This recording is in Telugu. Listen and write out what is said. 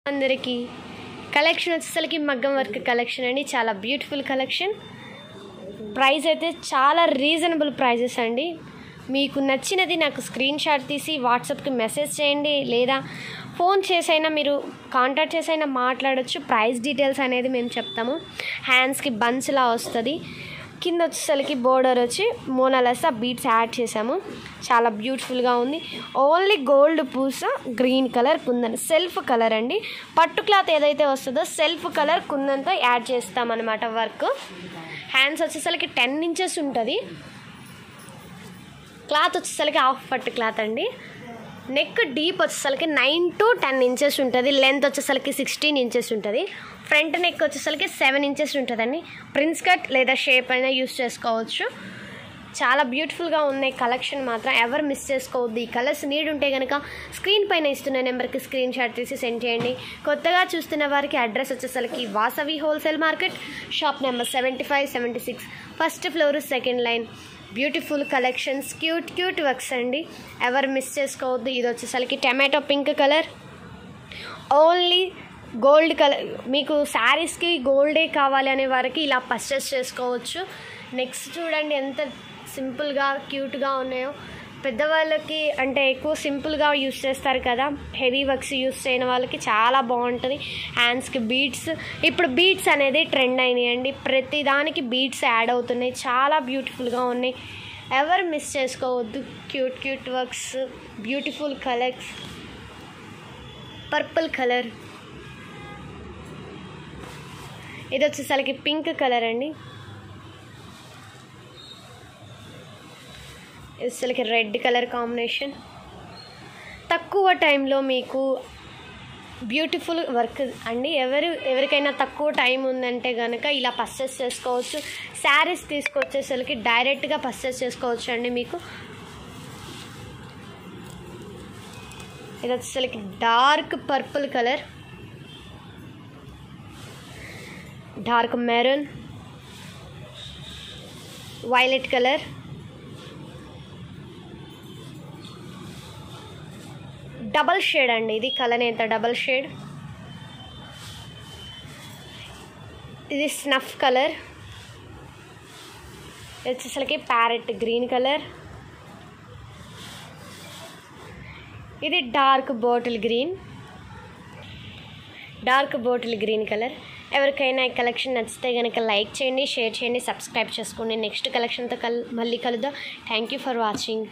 అందరికీ కలెక్షన్ వచ్చేసరికి మగ్గం వర్క్ కలెక్షన్ అండి. చాలా బ్యూటిఫుల్ కలెక్షన్. ప్రైస్ అయితే చాలా రీజనబుల్ ప్రైజెస్ అండి. మీకు నచ్చినది నాకు స్క్రీన్ షాట్ తీసి వాట్సాప్కి మెసేజ్ చేయండి, లేదా ఫోన్ చేసైనా మీరు కాంటాక్ట్ చేసైనా మాట్లాడచ్చు. ప్రైస్ డీటెయిల్స్ అనేది మేము చెప్తాము. హ్యాండ్స్కి బంచ్లా వస్తుంది. కింద వచ్చేసరికి బోర్డర్ వచ్చి మోనాలిసా బీడ్స్ యాడ్ చేసాము. చాలా బ్యూటిఫుల్గా ఉంది. ఓన్లీ గోల్డ్ పూస, green colour kundan, self colour అండి. పట్టు క్లాత్ ఏదైతే వస్తుందో సెల్ఫ్ కలర్ కుందన్తో యాడ్ చేస్తామన్నమాట వర్క్. హ్యాండ్స్ వచ్చేసరికి 10 ఇంచెస్ ఉంటుంది. క్లాత్ వచ్చేసరికి హాఫ్ పట్టు క్లాత్ అండి. నెక్ డీప్ వచ్చేసరికి 9 to 10 ఇంచెస్ ఉంటుంది. లెంత్ వచ్చేసరికి 16 ఇంచెస్ ఉంటుంది. ఫ్రంట్ నెక్ వచ్చేసరికి 7 ఇంచెస్ ఉంటుందండి. ప్రిన్స్ కట్ లేదా షేప్ అయినా యూస్ చేసుకోవచ్చు. చాలా బ్యూటిఫుల్గా ఉన్నాయి కలెక్షన్. మాత్రం ఎవరు మిస్ చేసుకోవద్దు. ఈ కలర్స్ నీడ్ ఉంటే కనుక స్క్రీన్ పైన ఇస్తున్న నెంబర్కి స్క్రీన్ షాట్ తీసి సెండ్ చేయండి. కొత్తగా చూస్తున్న వారికి అడ్రస్ వచ్చేసరికి Vasavi wholesale market, shop number 75, 76, first floor, second line. Beautiful collections, cute works అండి. ఎవరు మిస్ చేసుకోవద్దు. ఇది వచ్చేసరికి tomato pink colour, only gold colour. మీకు శారీస్కి గోల్డే కావాలి అనే వారికి ఇలా పర్చేస్ చేసుకోవచ్చు. నెక్స్ట్ చూడండి ఎంత సింపుల్గా క్యూట్గా ఉన్నాయో. పెద్దవాళ్ళకి అంటే ఎక్కువ సింపుల్గా యూస్ చేస్తారు కదా, హెవీ వర్క్స్ యూస్ చేయని వాళ్ళకి చాలా బాగుంటుంది. హ్యాండ్స్కి బీడ్స్, ఇప్పుడు బీడ్స్ అనేది ట్రెండ్ అయినాయండి. ప్రతి దానికి బీడ్స్ యాడ్ అవుతున్నాయి. చాలా బ్యూటిఫుల్గా ఉన్నాయి. ఎవరు మిస్ చేసుకోవద్దు. Cute works, beautiful colours. Purple colour, ఇది వచ్చేసరికి పింక్ కలర్ అండి. అసలుకి రెడ్ కలర్ కాంబినేషన్. తక్కువ టైంలో మీకు బ్యూటిఫుల్ వర్క్ అండి. ఎవరికైనా తక్కువ టైం ఉందంటే కనుక ఇలా పర్చేస్ చేసుకోవచ్చు. శారీస్ తీసుకొచ్చేసరికి డైరెక్ట్గా పర్చేస్ చేసుకోవచ్చు అండి. మీకు ఇది వచ్చేసరికి dark purple colour, dark maroon, violet colour, double shade అండి. ఇది కలర్ ఎంత డబల్ షేడ్. ఇది స్నఫ్ కలర్, వచ్చేసరికి ప్యారెట్ గ్రీన్ కలర్. ఇది డార్క్ బాటిల్ గ్రీన్ కలర్. ఎవరికైనా ఈ కలెక్షన్ నచ్చితే కనుక లైక్ చేయండి, షేర్ చేయండి, సబ్స్క్రైబ్ చేసుకోండి. నెక్స్ట్ కలెక్షన్తో మళ్ళీ కలుద్దాం. Thank you for watching.